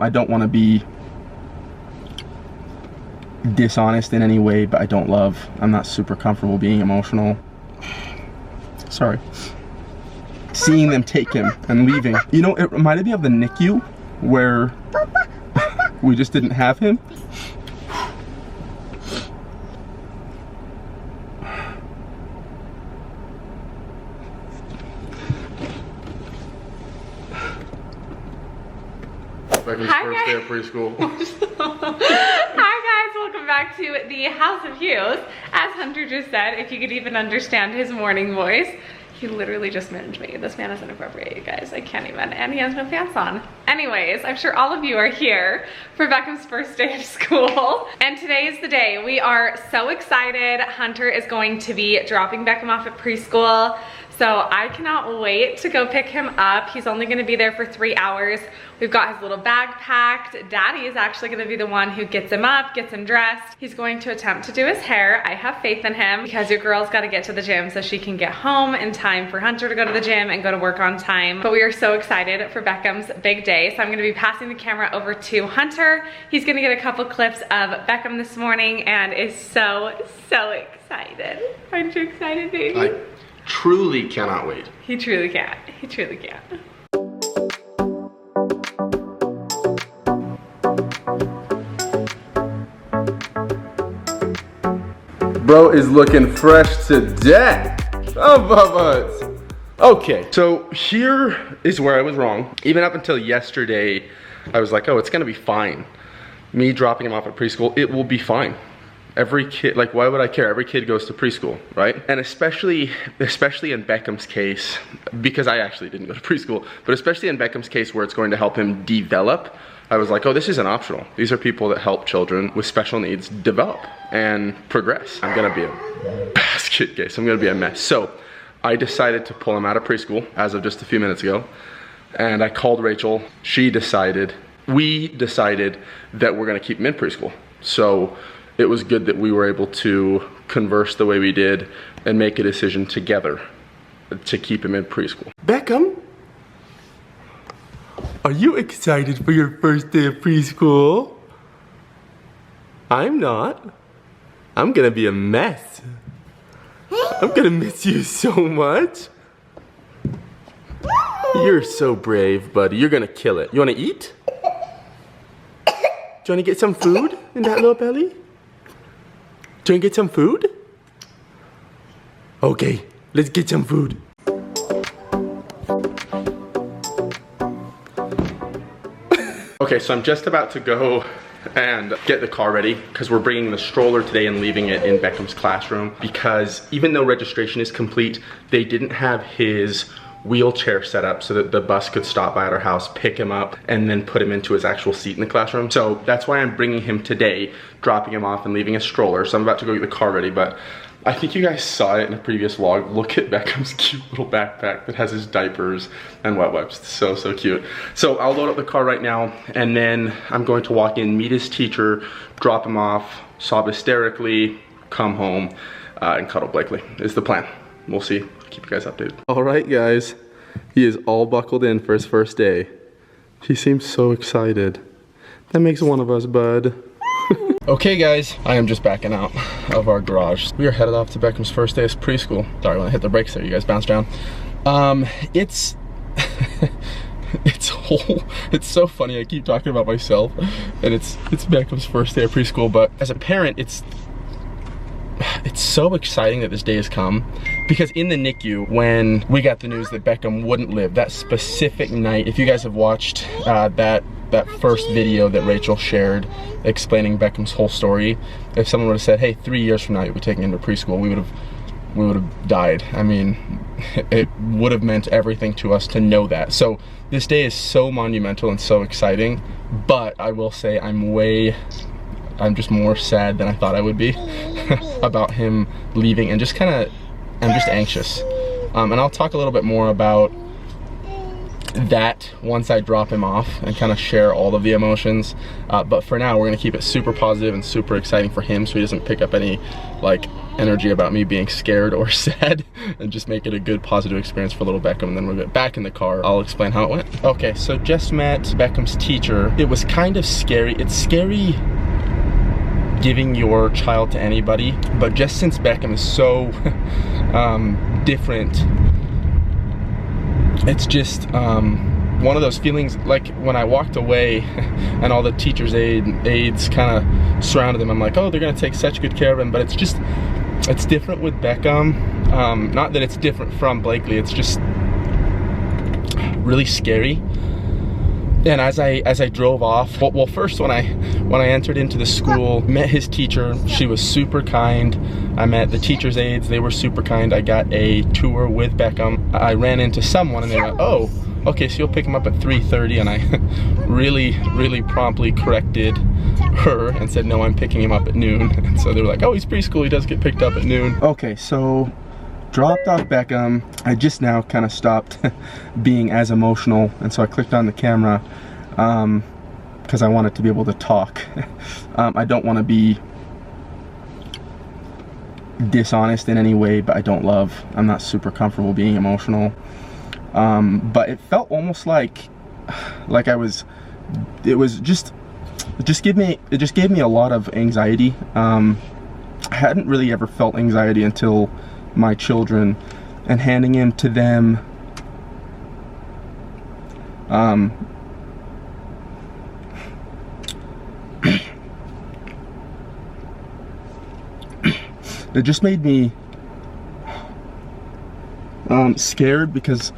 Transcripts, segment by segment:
I don't want to be dishonest in any way, but I'm not super comfortable being emotional. Sorry. Seeing them take him and leaving. You know, it reminded me of the NICU where we just didn't have him. Hi first day of preschool. Hi guys, welcome back to the House of Hughes. As Hunter just said, if you could even understand his morning voice, he literally just minged me. This man is inappropriate, you guys. I can't even, and he has no pants on. Anyways, I'm sure all of you are here for Beckham's first day of school. And today is the day. We are so excited. Hunter is going to be dropping Beckham off at preschool. So I cannot wait to go pick him up. He's only gonna be there for 3 hours. We've got his little bag packed. Daddy is actually gonna be the one who gets him up, gets him dressed. He's going to attempt to do his hair. I have faith in him because your girl's gotta get to the gym so she can get home in time for Hunter to go to the gym and go to work on time. But we are so excited for Beckham's big day. So I'm gonna be passing the camera over to Hunter. He's gonna get a couple clips of Beckham this morning and is so excited. Aren't you excited, baby? I truly cannot wait. He truly can't. He truly can't. Bro is looking fresh to death. Oh, Bubba. Okay, so here is where I was wrong. Even up until yesterday, I was like, oh, it's gonna be fine. Me dropping him off at preschool, it will be fine. Every kid, like, why would I care? Every kid goes to preschool, right? And especially in Beckham's case, because I actually didn't go to preschool, but especially in Beckham's case where it's going to help him develop, I was like, oh, this isn't optional. These are people that help children with special needs develop and progress. I'm gonna be a basket case. I'm gonna be a mess. So I decided to pull him out of preschool as of just a few minutes ago. And I called Rachel. We decided that we're gonna keep him in preschool. So it was good that we were able to converse the way we did and make a decision together to keep him in preschool. Beckham, are you excited for your first day of preschool? I'm not. I'm gonna be a mess. I'm gonna miss you so much. You're so brave, buddy. You're gonna kill it. You wanna eat? Do you wanna get some food in that little belly? Do you want to get some food? Okay, let's get some food. Okay, so I'm just about to go and get the car ready because we're bringing the stroller today and leaving it in Beckham's classroom because even though registration is complete, they didn't have his wheelchair set up so that the bus could stop by at our house, pick him up, and then put him into his actual seat in the classroom. So that's why I'm bringing him today, dropping him off and leaving a stroller. So I'm about to go get the car ready, but I think you guys saw it in a previous vlog. Look at Beckham's cute little backpack that has his diapers and wet wipes. So cute. So I'll load up the car right now, and then I'm going to walk in, meet his teacher, drop him off, sob hysterically, come home, and cuddle Blakely is the plan. We'll see. Keep you guys updated. All right, guys. He is all buckled in for his first day. He seems so excited. That makes one of us, bud. Okay, guys. I am just backing out of our garage. We are headed off to Beckham's first day of preschool. Sorry, when I hit the brakes there, you guys bounced down. It's so funny. I keep talking about myself, and it's Beckham's first day of preschool. But as a parent, it's so exciting that this day has come because in the NICU, when we got the news that Beckham wouldn't live, that specific night, if you guys have watched that first video that Rachel shared explaining Beckham's whole story, if someone would have said, hey, 3 years from now you'll be taking him to preschool, we would have died. I mean, it would have meant everything to us to know that. So this day is so monumental and so exciting, but I will say I'm just more sad than I thought I would be about him leaving, and I'm just anxious. And I'll talk a little bit more about that once I drop him off and kind of share all of the emotions. But for now, we're gonna keep it super positive and super exciting for him so he doesn't pick up any like energy about me being scared or sad and just make it a good positive experience for little Beckham, and then we'll get back in the car. I'll explain how it went. Okay, so just met Beckham's teacher. It was kind of scary. It's scary giving your child to anybody, but just since Beckham is so different, it's just one of those feelings, like when I walked away and all the teachers' aides kind of surrounded him. I'm like, oh, they're gonna take such good care of him, but it's just, it's different with Beckham. Not that it's different from Blakely, it's just really scary. And as I drove off, well first when I entered into the school, met his teacher. She was super kind. I met the teacher's aides, they were super kind. I got a tour with Beckham. I ran into someone and they went, oh, okay, so you'll pick him up at 3:30, and I really promptly corrected her and said, no, I'm picking him up at noon. And so they were like, oh, he's preschool, he does get picked up at noon. Okay, so dropped off Beckham. I just now kind of stopped being as emotional, and so I clicked on the camera because I wanted to be able to talk. I don't want to be dishonest in any way, but I'm not super comfortable being emotional. But it felt almost like it just gave me a lot of anxiety. I hadn't really ever felt anxiety until my children, and handing him to them it just made me scared because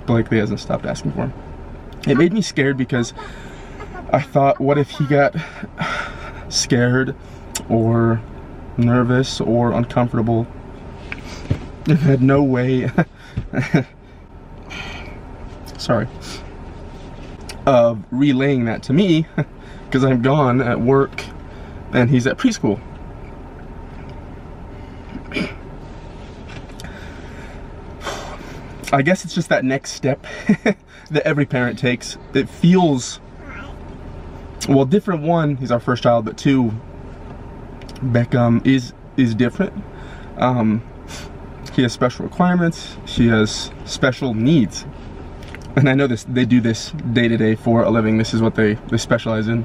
Blakely hasn't stopped asking for him. It made me scared because I thought, what if he got scared or nervous or uncomfortable and had no way sorry, of relaying that to me because I'm gone at work and he's at preschool. I guess it's just that next step that every parent takes. It feels, well, different. One, he's our first child, but two, Beckham is different. He has special requirements. He has special needs. And I know this, they do this day to day for a living. This is what they specialize in.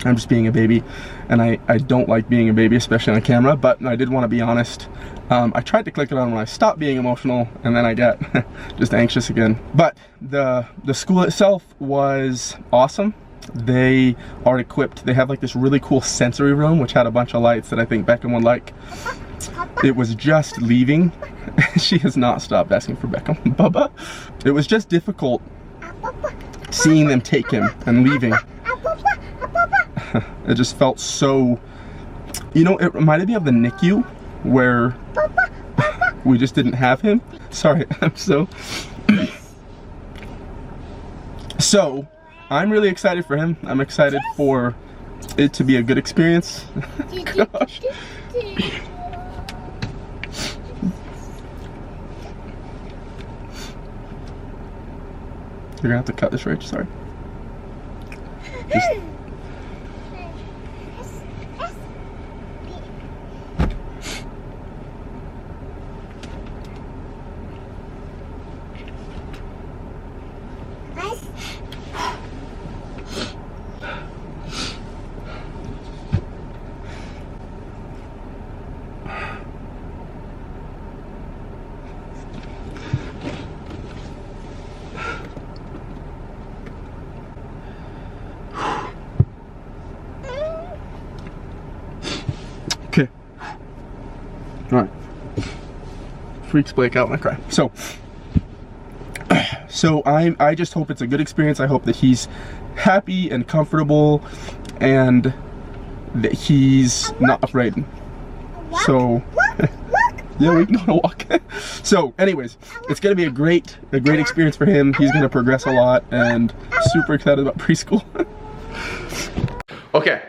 I'm just being a baby, and I don't like being a baby, especially on camera, but I did want to be honest. I tried to click it on when I stopped being emotional, and then I got just anxious again. But the school itself was awesome. They are equipped. They have like this really cool sensory room, which had a bunch of lights that I think Beckham would like. It was just leaving. She has not stopped asking for Beckham. Bubba. It was just difficult seeing them take him and leaving. It just felt so, you know, it reminded me of the NICU where we just didn't have him. Sorry, I'm so I'm really excited for him. I'm excited for it to be a good experience. Gosh. You're gonna have to cut this, Rach, sorry. Just okay. Alright. Freaks Blake out when I cry. So I just hope it's a good experience. I hope that he's happy and comfortable and that he's not afraid. So yeah, we can go on a walk. So anyways, it's gonna be a great experience for him. He's gonna progress a lot, and super excited about preschool. Okay,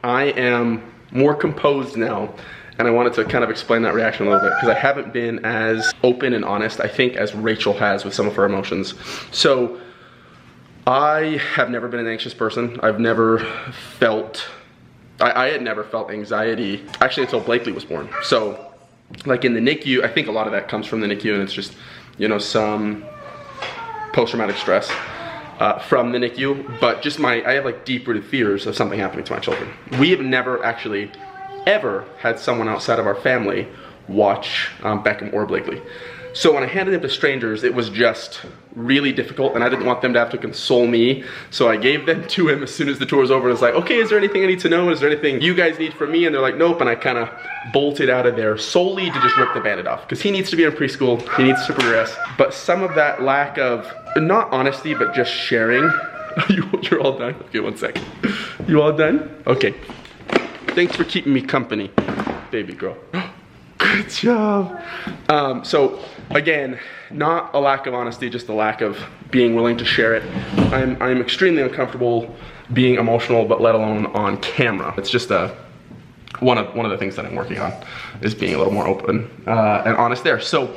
I am more composed now, and I wanted to kind of explain that reaction a little bit because I haven't been as open and honest, I think, as Rachel has with some of her emotions. So I have never been an anxious person. I've never felt, I had never felt anxiety, actually until Blakely was born. So like in the NICU, I think a lot of that comes from the NICU, and it's just, you know, some post-traumatic stress from the NICU, but just I have like deep-rooted fears of something happening to my children. We have never actually ever had someone outside of our family watch Beckham or Blakely. So when I handed them to strangers, it was just really difficult, and I didn't want them to have to console me. So I gave them to him as soon as the tour was over, and I was like, okay, is there anything I need to know? Is there anything you guys need from me? And they're like, nope, and I kind of bolted out of there solely to just rip the Band-Aid off, because he needs to be in preschool, he needs to progress. But some of that lack of, not honesty, but just sharing. You're all done? Okay, one second. You all done? Okay. Thanks for keeping me company, baby girl. Good job. So again, not a lack of honesty, just a lack of being willing to share it. I'm extremely uncomfortable being emotional, but let alone on camera. It's just one of the things that I'm working on, is being a little more open and honest there. So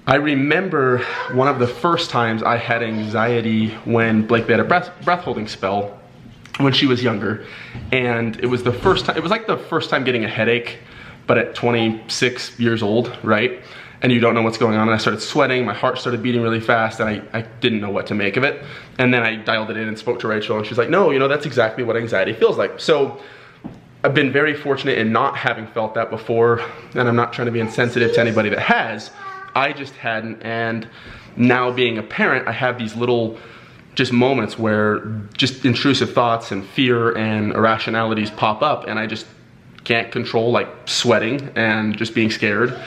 I remember one of the first times I had anxiety when Blakely had a breath holding spell when she was younger, and it was the first time, it was like the first time getting a headache, but at 26 years old, right? And you don't know what's going on, and I started sweating, my heart started beating really fast, and I didn't know what to make of it. And then I dialed it in and spoke to Rachel, and she's like, no, you know, that's exactly what anxiety feels like. So I've been very fortunate in not having felt that before, and I'm not trying to be insensitive to anybody that has. I just hadn't, and now being a parent, I have these little just moments where just intrusive thoughts and fear and irrationalities pop up, and I just can't control, like sweating and just being scared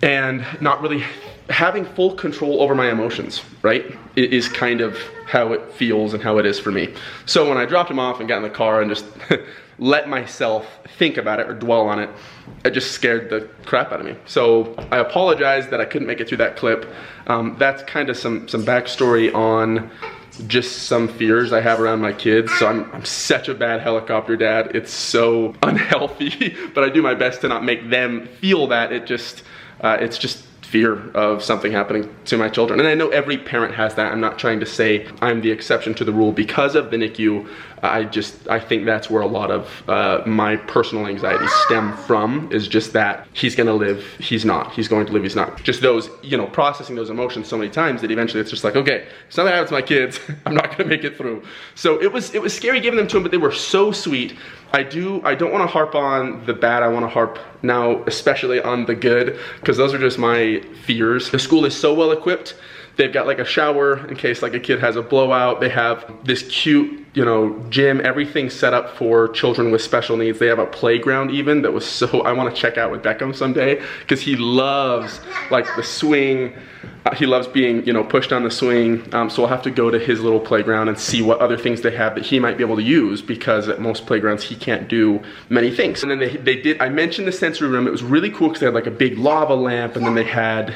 and not really having full control over my emotions, right? It is kind of how it feels and how it is for me. So when I dropped him off and got in the car and just let myself think about it or dwell on it, it just scared the crap out of me. So I apologize that I couldn't make it through that clip. That's kind of some backstory on just some fears I have around my kids. So I'm such a bad helicopter dad. It's so unhealthy, but I do my best to not make them feel that. It's just fear of something happening to my children. And I know every parent has that. I'm not trying to say I'm the exception to the rule because of the NICU. I think that's where a lot of my personal anxieties stem from, is just that he's gonna live, he's not. He's going to live, he's not. Just those, you know, processing those emotions so many times that eventually it's just like, okay, if something happens to my kids, I'm not gonna make it through. So it was scary giving them to him, but they were so sweet. I don't want to harp on the bad. I want to harp now especially on the good, because those are just my fears. The school is so well equipped. They've got like a shower in case like a kid has a blowout. They have this cute, you know, gym, everything set up for children with special needs. They have a playground even that was so, I want to check out with Beckham someday, because he loves like the swing. He loves being, you know, pushed on the swing. So I'll have to go to his little playground and see what other things they have that he might be able to use, because at most playgrounds he can't do many things. And then they did, I mentioned the sensory room. It was really cool because they had like a big lava lamp, and then they had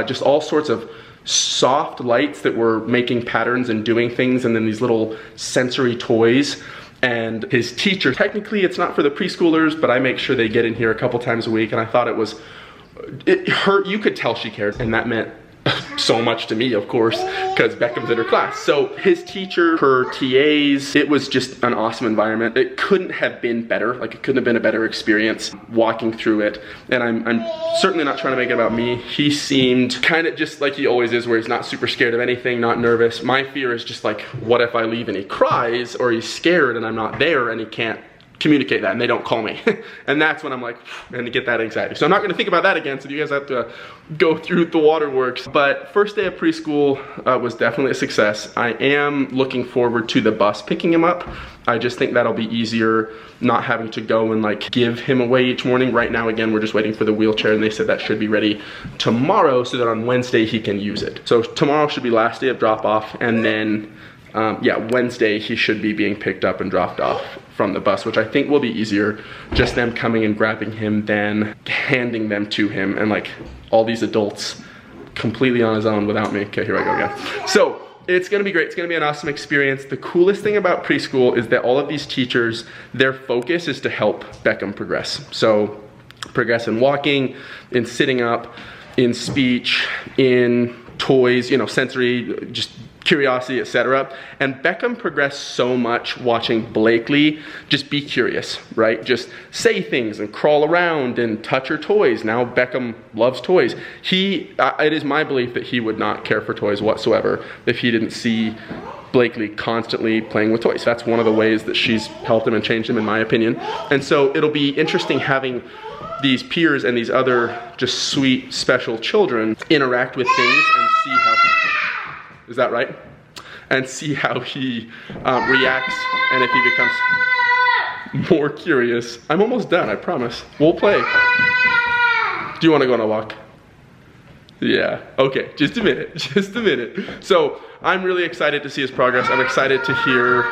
just all sorts of soft lights that were making patterns and doing things, and then these little sensory toys. And his teacher, technically it's not for the preschoolers, but I make sure they get in here a couple times a week, and I thought it hurt, you could tell she cared, and that meant so much to me, of course, because Beckham's in her class. So his teacher, her TAs, it was just an awesome environment. It couldn't have been better. Like, it couldn't have been a better experience walking through it. And I'm certainly not trying to make it about me. He seemed kind of just like he always is, where he's not super scared of anything, not nervous. My fear is just like, what if I leave and he cries, or he's scared and I'm not there and he can't communicate that and they don't call me. And that's when I'm like, and to get that anxiety. So I'm not gonna think about that again, so you guys have to go through the waterworks. But first day of preschool was definitely a success. I am looking forward to the bus picking him up. I just think that'll be easier, not having to go and like give him away each morning. Right now, again, we're just waiting for the wheelchair, and they said that should be ready tomorrow so that on Wednesday he can use it. So tomorrow should be last day of drop off, and then yeah, Wednesday he should be being picked up and dropped off from the bus, which I think will be easier, just them coming and grabbing him than handing them to him, and like all these adults completely on his own without me. Okay, here I go again. So it's gonna be great. It's gonna be an awesome experience. The coolest thing about preschool is that all of these teachers, their focus is to help Beckham progress. So progress in walking, in sitting up, in speech, in toys, you know, sensory, just curiosity, etc. And Beckham progressed so much watching Blakely just be curious, right? Just say things and crawl around and touch her toys. Now Beckham loves toys. It is my belief that he would not care for toys whatsoever if he didn't see Blakely constantly playing with toys. That's one of the ways that she's helped him and changed him, in my opinion. And so it'll be interesting having these peers and these other just sweet, special children interact with things and see how, is that right? And see how he reacts and if he becomes more curious. I'm almost done, I promise. We'll play. Do you want to go on a walk? Yeah, okay, just a minute, just a minute. So I'm really excited to see his progress. I'm excited to hear,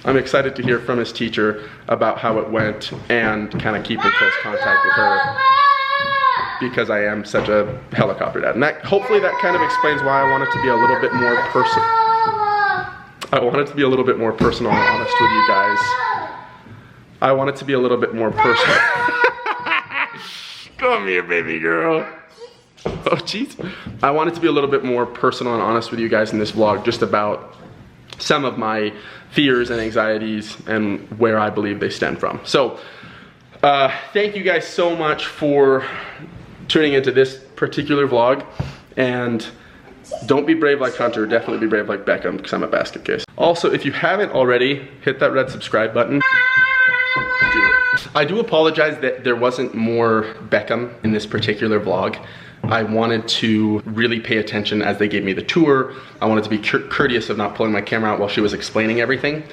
I'm excited to hear from his teacher about how it went and kind of keep in close contact with her because I am such a helicopter dad. And hopefully that kind of explains why I want it to be a little bit more personal. I want it to be a little bit more personal and honest with you guys. I want it to be a little bit more personal. Come here, baby girl. Oh, jeez. I want it to be a little bit more personal and honest with you guys in this vlog, just about some of my fears and anxieties and where I believe they stem from. So, thank you guys so much for tuning into this particular vlog. And don't be brave like Hunter, definitely be brave like Beckham, because I'm a basket case. Also, if you haven't already, hit that red subscribe button. I do apologize that there wasn't more Beckham in this particular vlog. I wanted to really pay attention as they gave me the tour. I wanted to be courteous of not pulling my camera out while she was explaining everything.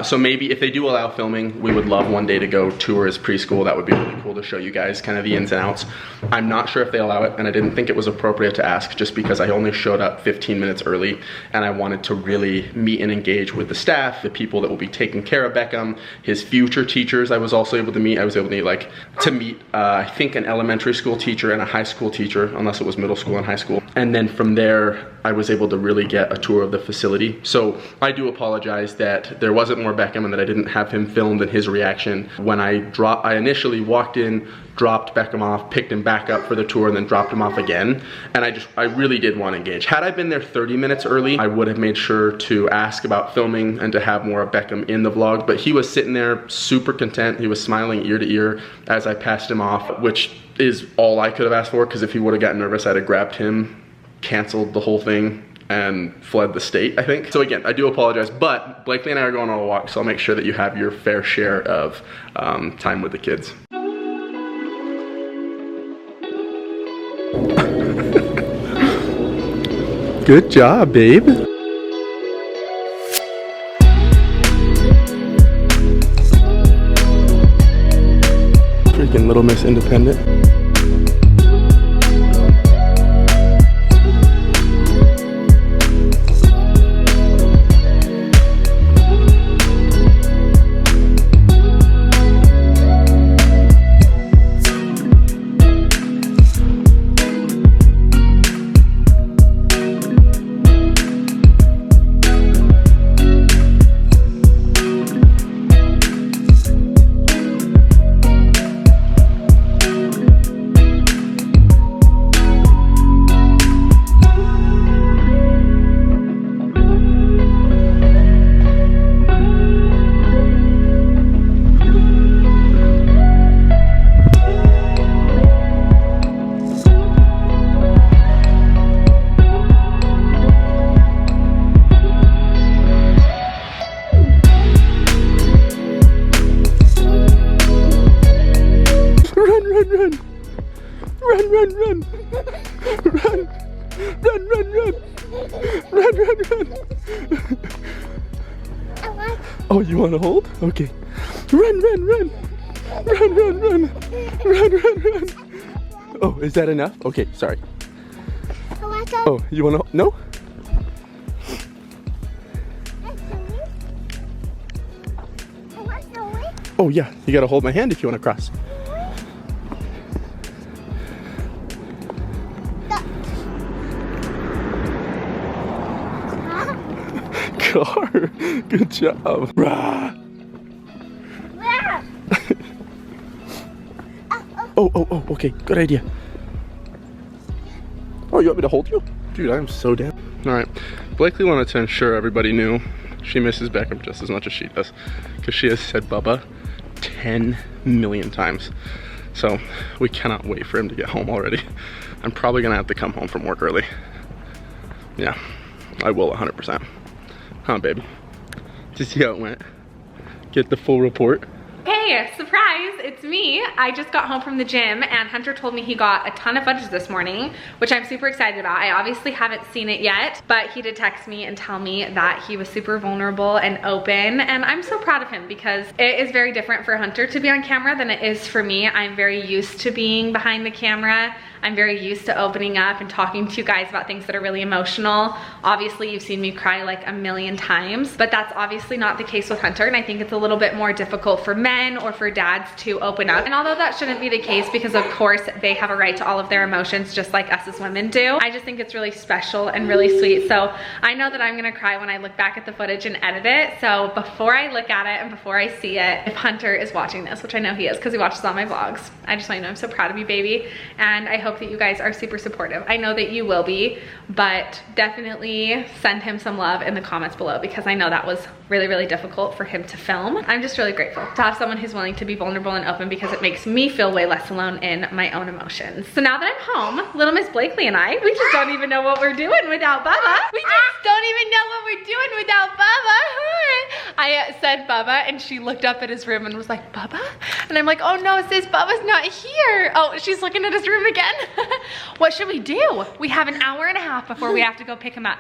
So maybe if they do allow filming, we would love one day to go tour his preschool. That would be really cool to show you guys kind of the ins and outs. I'm not sure if they allow it, and I didn't think it was appropriate to ask just because I only showed up 15 minutes early and I wanted to really meet and engage with the staff, the people that will be taking care of Beckham, his future teachers I was also able to meet. I was able to meet, I think, an elementary school teacher and a high school teacher, unless it was middle school and high school. And then from there, I was able to really get a tour of the facility. So I do apologize that there wasn't more Beckham and that I didn't have him filmed and his reaction when I initially walked in, dropped Beckham off, picked him back up for the tour, and then dropped him off again. And I really did want to engage. Had I been there 30 minutes early, I would have made sure to ask about filming and to have more of Beckham in the vlog, but he was sitting there super content. He was smiling ear to ear as I passed him off, which is all I could have asked for, because if he would have gotten nervous, I'd have grabbed him, canceled the whole thing, and fled the state, I think. So again, I do apologize, but Blakely and I are going on a walk, so I'll make sure that you have your fair share of time with the kids. Good job, babe. Freaking Little Miss Independent. Run. Oh, you want to hold? Okay. Run. Oh, is that enough? Okay, sorry. Oh, you want to? No? Oh yeah, you gotta hold my hand if you want to cross. Car, good job. Rah. Oh, okay, good idea. Oh, you want me to hold you? Dude, I'm so damn. All right, Blakely wanted to ensure everybody knew she misses Beckham just as much as she does, because she has said Bubba 10 million times. So we cannot wait for him to get home already. I'm probably gonna have to come home from work early. Yeah, I will 100%. Huh, baby? Did you see how it went? Get the full report. Hey, surprise, it's me. I just got home from the gym and Hunter told me he got a ton of fudge this morning, which I'm super excited about. I obviously haven't seen it yet, but he did text me and tell me that he was super vulnerable and open, and I'm so proud of him because it is very different for Hunter to be on camera than it is for me. I'm very used to being behind the camera. I'm very used to opening up and talking to you guys about things that are really emotional. Obviously, you've seen me cry like a million times, but that's obviously not the case with Hunter, and I think it's a little bit more difficult for men or for dads to open up. And although that shouldn't be the case, because of course they have a right to all of their emotions just like us as women do, I just think it's really special and really sweet. So I know that I'm gonna cry when I look back at the footage and edit it. So before I look at it and before I see it, if Hunter is watching this, which I know he is because he watches all my vlogs, I just want you to know I'm so proud of you, baby. And I hope that you guys are super supportive. I know that you will be, but definitely send him some love in the comments below because I know that was really, really difficult for him to film. I'm just really grateful to have someone who's willing to be vulnerable and open because it makes me feel way less alone in my own emotions. So now that I'm home, little Miss Blakely and I, we just don't even know what we're doing without Bubba. We just don't even know what we're doing without Bubba. I said Bubba and she looked up at his room and was like, Bubba? And I'm like, oh no, sis, Bubba's not here. Oh, she's looking at his room again. What should we do? We have an hour and a half before we have to go pick him up.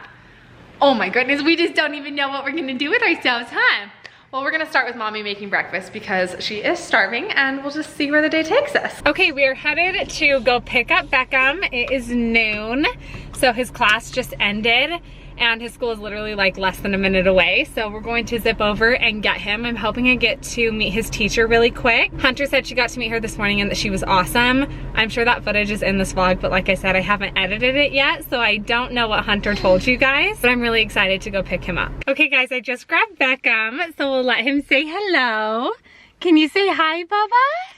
Oh my goodness, we just don't even know what we're gonna do with ourselves, huh? Well, we're gonna start with mommy making breakfast because she is starving and we'll just see where the day takes us. Okay, we are headed to go pick up Beckham. It is noon, so his class just ended and his school is literally like less than a minute away. So we're going to zip over and get him. I'm hoping I get to meet his teacher really quick. Hunter said she got to meet her this morning and that she was awesome. I'm sure that footage is in this vlog, but like I said, I haven't edited it yet, so I don't know what Hunter told you guys, but I'm really excited to go pick him up. Okay guys, I just grabbed Beckham, so we'll let him say hello. Can you say hi, Bubba?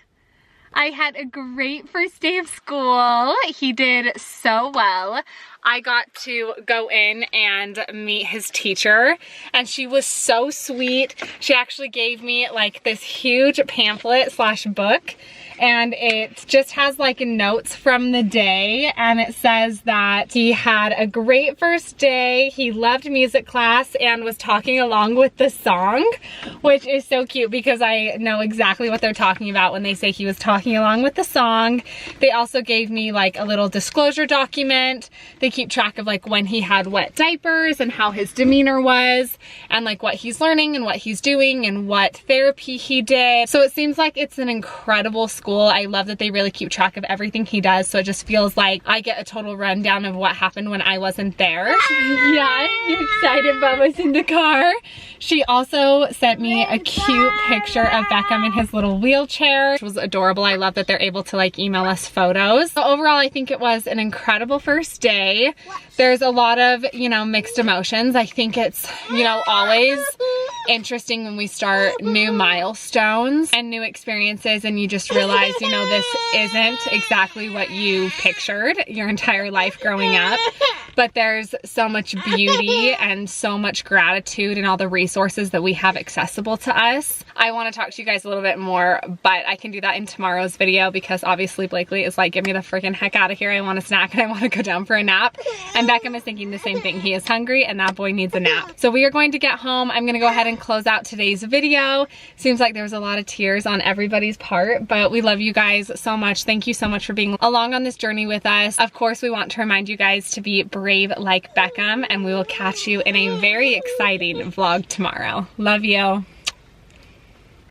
I had a great first day of school. He did so well. I got to go in and meet his teacher and she was so sweet. She actually gave me like this huge pamphlet slash book and it just has like notes from the day and it says that he had a great first day, he loved music class and was talking along with the song, which is so cute because I know exactly what they're talking about when they say he was talking along with the song. They also gave me like a little disclosure document. They keep track of like when he had wet diapers and how his demeanor was and like what he's learning and what he's doing and what therapy he did. So it seems like it's an incredible school. I love that they really keep track of everything he does, so it just feels like I get a total rundown of what happened when I wasn't there. Yeah, you excited? Bubba's in the car. She also sent me a cute picture of Beckham in his little wheelchair, which was adorable. I love that they're able to like email us photos. So overall, I think it was an incredible first day. There's a lot of, you know, mixed emotions. I think it's, you know, always interesting when we start new milestones and new experiences and you just realize, you know, this isn't exactly what you pictured your entire life growing up. But there's so much beauty and so much gratitude in all the resources that we have accessible to us. I want to talk to you guys a little bit more, but I can do that in tomorrow's video because obviously Blakely is like, get me the freaking heck out of here. I want a snack and I want to go down for a nap. And Beckham is thinking the same thing. He is hungry and that boy needs a nap. So we are going to get home. I'm going to go ahead and close out today's video. Seems like there was a lot of tears on everybody's part, but we love you guys so much. Thank you so much for being along on this journey with us. Of course, we want to remind you guys to be brave like Beckham, and we will catch you in a very exciting vlog tomorrow. Love you.